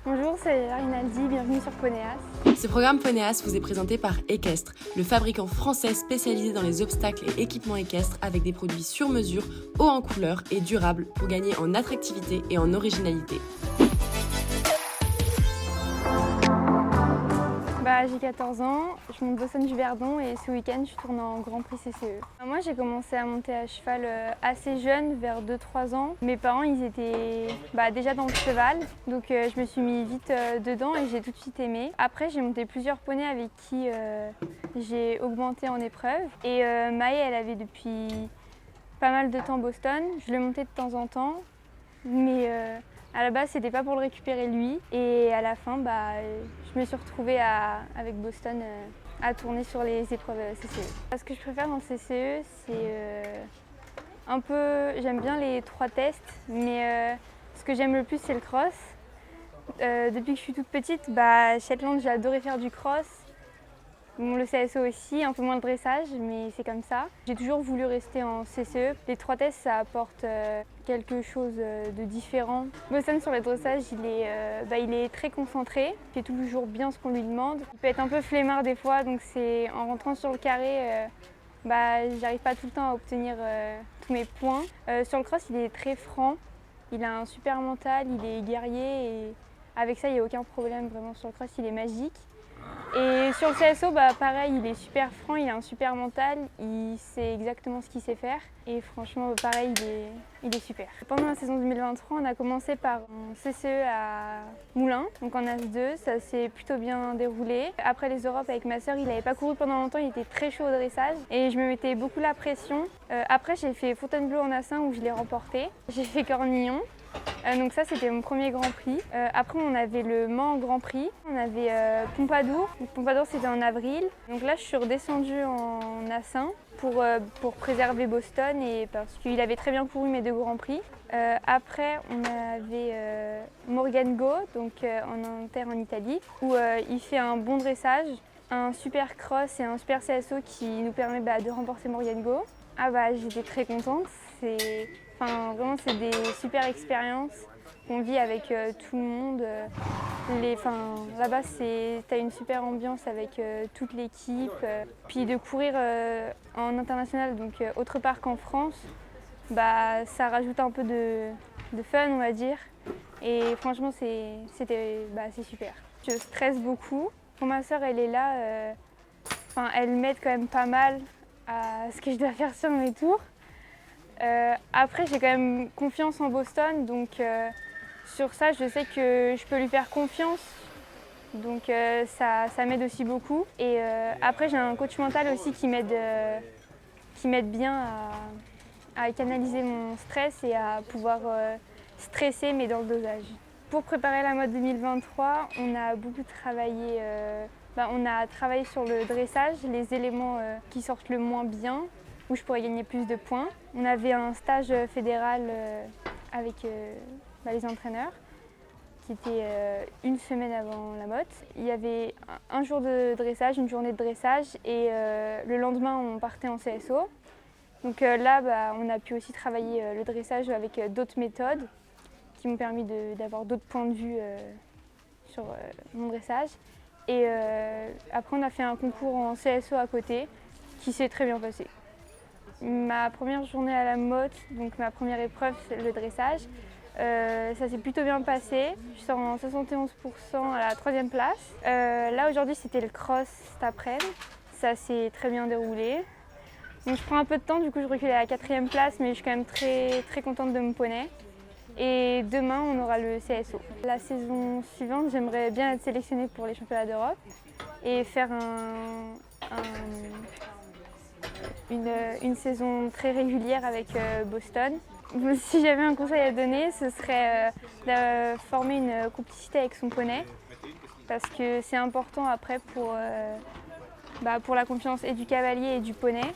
Bonjour, c'est Rinaldi, bienvenue sur Ponéas. Ce programme Ponéas vous est présenté par Equestre, le fabricant français spécialisé dans les obstacles et équipements équestres avec des produits sur mesure, hauts en couleur et durables pour gagner en attractivité et en originalité. J'ai 14 ans, je monte Boston du Verdon et ce week-end je tourne en Grand Prix CCE. Moi j'ai commencé à monter à cheval assez jeune, vers 2-3 ans. Mes parents ils étaient déjà dans le cheval, donc je me suis mis vite dedans et j'ai tout de suite aimé. Après j'ai monté plusieurs poneys avec qui j'ai augmenté en épreuve. Et Maë elle avait depuis pas mal de temps Boston, je le montais de temps en temps, mais à la base, c'était pas pour le récupérer lui. Et à la fin, je me suis retrouvée avec Boston à tourner sur les épreuves CCE. Ce que je préfère dans le CCE, c'est j'aime bien les 3 tests, mais ce que j'aime le plus, c'est le cross. Depuis que je suis toute petite, Shetland, j'ai adoré faire du cross. Bon, le CSO aussi, un peu moins de dressage, mais c'est comme ça. J'ai toujours voulu rester en CCE. Les 3 tests, ça apporte quelque chose de différent. Boston sur le dressage, il est très concentré. Il fait toujours bien ce qu'on lui demande. Il peut être un peu flemmard des fois, donc c'est en rentrant sur le carré, j'arrive pas tout le temps à obtenir tous mes points. Sur le cross, il est très franc. Il a un super mental, il est guerrier et avec ça, il n'y a aucun problème. Vraiment, sur le cross, il est magique. Et sur le CSO, pareil, il est super franc, il a un super mental, il sait exactement ce qu'il sait faire. Et franchement, pareil, il est super. Pendant la saison 2023, on a commencé par un CCE à Moulins, donc en As2, ça s'est plutôt bien déroulé. Après les Europes avec ma sœur, il n'avait pas couru pendant longtemps, il était très chaud au dressage et je me mettais beaucoup la pression. Après, j'ai fait Fontainebleau en As1 où je l'ai remporté. J'ai fait Cornillon. Donc ça c'était mon premier Grand Prix. Après on avait le Mans Grand Prix, on avait Pompadour. Donc, Pompadour c'était en avril. Donc là je suis redescendue en As1 pour préserver Boston et parce qu'il avait très bien couru mes 2 Grands Prix. Après on avait Morgan Go, donc en Inter en Italie, où il fait un bon dressage, un super cross et un super CSO qui nous permet de remporter Morgan Go. J'étais très contente. Vraiment, c'est des super expériences qu'on vit avec tout le monde. Là-bas, tu as une super ambiance avec toute l'équipe. Puis de courir en international, donc autre part qu'en France, ça rajoute un peu de fun, on va dire. Et franchement, c'est super. Je stresse beaucoup. Quand ma sœur, elle est là, elle m'aide quand même pas mal à ce que je dois faire sur mes tours. Après, j'ai quand même confiance en Boston, donc sur ça, je sais que je peux lui faire confiance. Donc ça m'aide aussi beaucoup. Et après, j'ai un coach mental aussi qui m'aide bien à canaliser mon stress et à pouvoir stresser, mais dans le dosage. Pour préparer la mode 2023, on a beaucoup travaillé. On a travaillé sur le dressage, les éléments qui sortent le moins bien, où je pourrais gagner plus de points. On avait un stage fédéral avec les entraîneurs qui était une semaine avant la motte. Il y avait un jour de dressage, une journée de dressage et le lendemain on partait en CSO. Donc là on a pu aussi travailler le dressage avec d'autres méthodes qui m'ont permis d'avoir d'autres points de vue sur mon dressage. Et après on a fait un concours en CSO à côté qui s'est très bien passé. Ma première journée à la motte, donc ma première épreuve, c'est le dressage. Ça s'est plutôt bien passé. Je sors en 71% à la 3e place. Là aujourd'hui c'était le cross cet après-midi. Ça s'est très bien déroulé. Donc je prends un peu de temps, du coup je recule à la 4e place, mais je suis quand même très, très contente de mon poney. Et demain on aura le CSO. La saison suivante, j'aimerais bien être sélectionnée pour les championnats d'Europe et faire une saison très régulière avec Boston. Si j'avais un conseil à donner, ce serait de former une complicité avec son poney parce que c'est important après pour la confiance et du cavalier et du poney.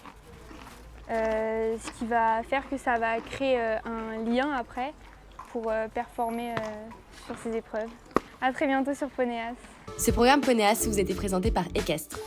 Ce qui va faire que ça va créer un lien après pour performer sur ces épreuves. À très bientôt sur Ponéas. Ce programme Ponéas vous a été présenté par Equestre.